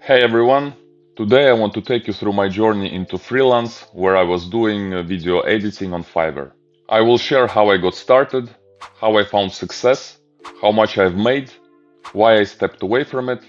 Hey everyone! Today I want to take you through my journey into freelance, where I was doing video editing on Fiverr. I will share how I got started, how I found success, how much I've made, why I stepped away from it,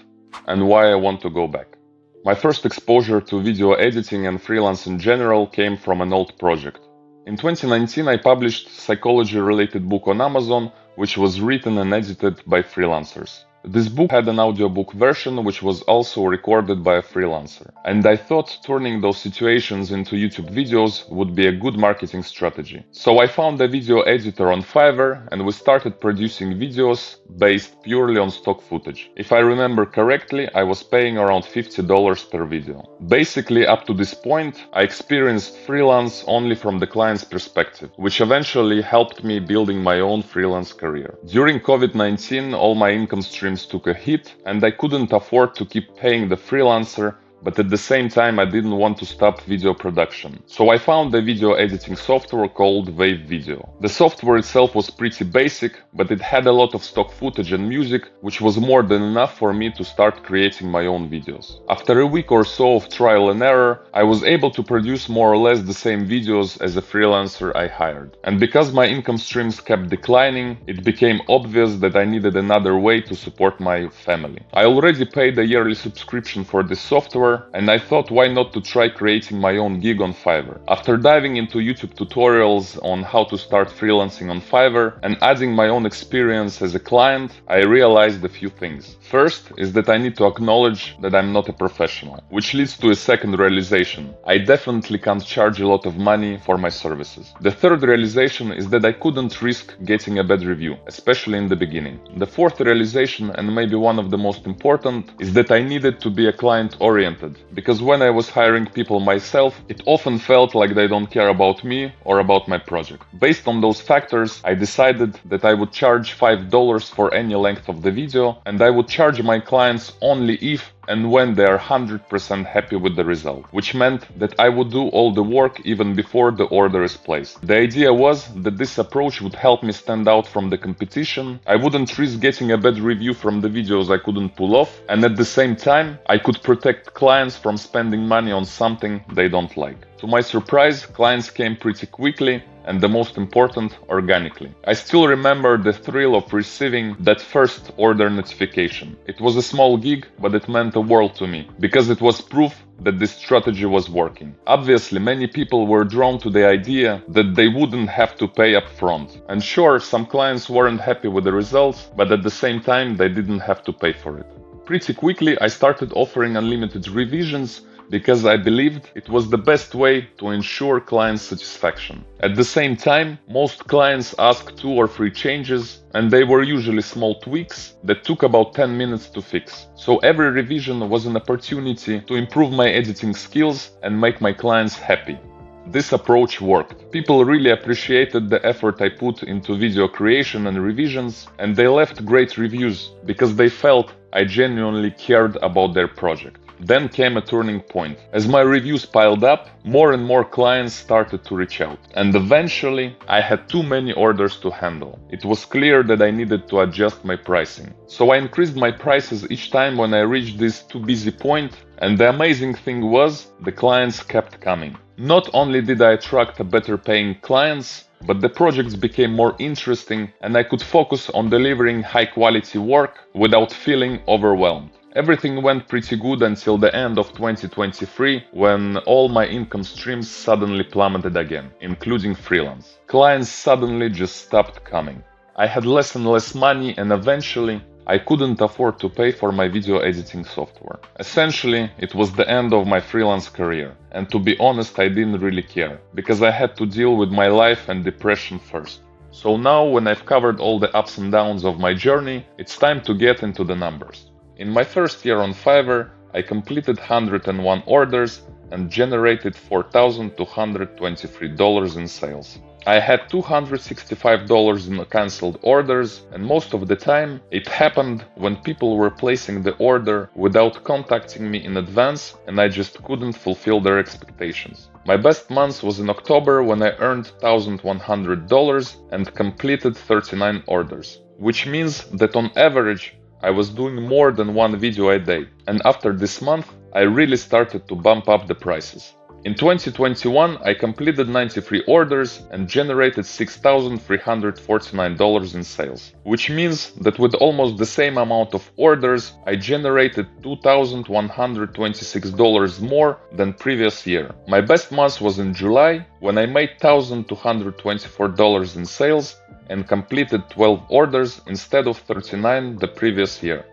and why I want to go back. My first exposure to video editing and freelance in general came from an old project. In 2019 I published a psychology-related book on Amazon, which was written and edited by freelancers. This book had an audiobook version which was also recorded by a freelancer, and I thought turning those situations into YouTube videos would be a good marketing strategy. So I found a video editor on Fiverr and we started producing videos based purely on stock footage. If I remember correctly, I was paying around $50 per video. Basically, up to this point, I experienced freelance only from the client's perspective, which eventually helped me building my own freelance career. During COVID-19, all my income streams took a hit and I couldn't afford to keep paying the freelancer, but at the same time I didn't want to stop video production. So I found a video editing software called Wave Video. The software itself was pretty basic, but it had a lot of stock footage and music, which was more than enough for me to start creating my own videos. After a week or so of trial and error, I was able to produce more or less the same videos as a freelancer I hired. And because my income streams kept declining, it became obvious that I needed another way to support my family. I already paid a yearly subscription for this software, and I thought why not to try creating my own gig on Fiverr. After diving into YouTube tutorials on how to start freelancing on Fiverr and adding my own experience as a client, I realized a few things. First is that I need to acknowledge that I'm not a professional, which leads to a second realization. I definitely can't charge a lot of money for my services. The third realization is that I couldn't risk getting a bad review, especially in the beginning. The fourth realization, and maybe one of the most important, is that I needed to be a client-oriented. Because when I was hiring people myself, it often felt like they don't care about me or about my project. Based on those factors, I decided that I would charge $5 for any length of the video, and I would charge my clients only if and when they are 100% happy with the result, which meant that I would do all the work even before the order is placed. The idea was that this approach would help me stand out from the competition, I wouldn't risk getting a bad review from the videos I couldn't pull off, and at the same time, I could protect clients from spending money on something they don't like. To my surprise, clients came pretty quickly, and the most important, organically. I still remember the thrill of receiving that first order notification. It was a small gig, but it meant the world to me, because it was proof that this strategy was working. Obviously, many people were drawn to the idea that they wouldn't have to pay up front. And sure, some clients weren't happy with the results, but at the same time, they didn't have to pay for it. Pretty quickly, I started offering unlimited revisions, because I believed it was the best way to ensure client satisfaction. At the same time, most clients asked 2 or 3 changes, and they were usually small tweaks that took about 10 minutes to fix. So every revision was an opportunity to improve my editing skills and make my clients happy. This approach worked. People really appreciated the effort I put into video creation and revisions, and they left great reviews because they felt I genuinely cared about their project. Then came a turning point. As my reviews piled up, more and more clients started to reach out. And eventually, I had too many orders to handle. It was clear that I needed to adjust my pricing. So I increased my prices each time when I reached this too busy point, and the amazing thing was, the clients kept coming. Not only did I attract better paying clients, but the projects became more interesting and I could focus on delivering high quality work without feeling overwhelmed. Everything went pretty good until the end of 2023, when all my income streams suddenly plummeted again, including freelance. Clients suddenly just stopped coming. I had less and less money, and eventually I couldn't afford to pay for my video editing software. Essentially, it was the end of my freelance career, and to be honest, I didn't really care, because I had to deal with my life and depression first. So now, when I've covered all the ups and downs of my journey, it's time to get into the numbers. In my first year on Fiverr, I completed 101 orders and generated $4,223 in sales. I had $265 in cancelled orders, and most of the time it happened when people were placing the order without contacting me in advance and I just couldn't fulfill their expectations. My best month was in October, when I earned $1,100 and completed 39 orders, which means that on average I was doing more than one video a day, and after this month, I really started to bump up the prices. In 2021, I completed 93 orders and generated $6,349 in sales, which means that with almost the same amount of orders, I generated $2,126 more than previous year. My best month was in July, when I made $1,224 in sales and completed 12 orders instead of 39 the previous year.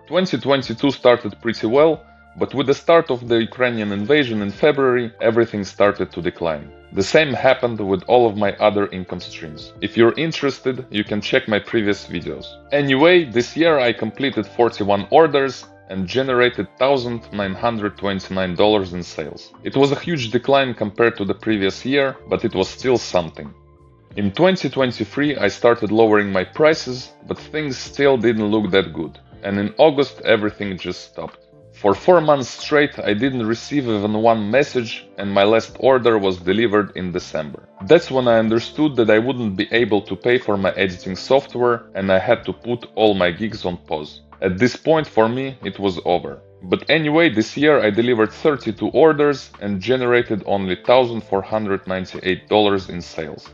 2022 started pretty well, but with the start of the Ukrainian invasion in February, everything started to decline. The same happened with all of my other income streams. If you're interested, you can check my previous videos. Anyway, this year I completed 41 orders and generated $1,929 in sales. It was a huge decline compared to the previous year, but it was still something. In 2023, I started lowering my prices, but things still didn't look that good. And in August, everything just stopped. For 4 months straight, I didn't receive even one message, and my last order was delivered in December. That's when I understood that I wouldn't be able to pay for my editing software, and I had to put all my gigs on pause. At this point, for me, it was over. But anyway, this year I delivered 32 orders and generated only $1,498 in sales.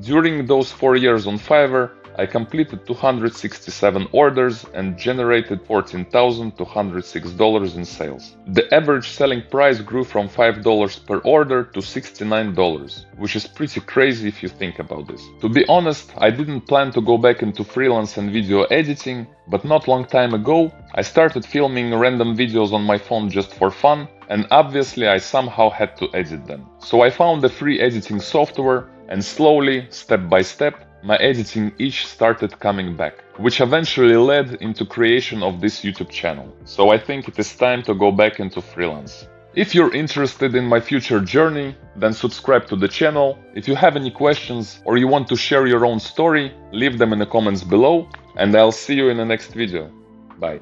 During those 4 years on Fiverr, I completed 267 orders and generated $14,206 in sales. The average selling price grew from $5 per order to $69, which is pretty crazy if you think about this. To be honest, I didn't plan to go back into freelance and video editing, but not long time ago, I started filming random videos on my phone just for fun, and obviously I somehow had to edit them. So I found a free editing software, and slowly, step by step, my editing itch started coming back, which eventually led into creation of this YouTube channel. So I think it is time to go back into freelance. If you're interested in my future journey, then subscribe to the channel. If you have any questions or you want to share your own story, leave them in the comments below, and I'll see you in the next video. Bye.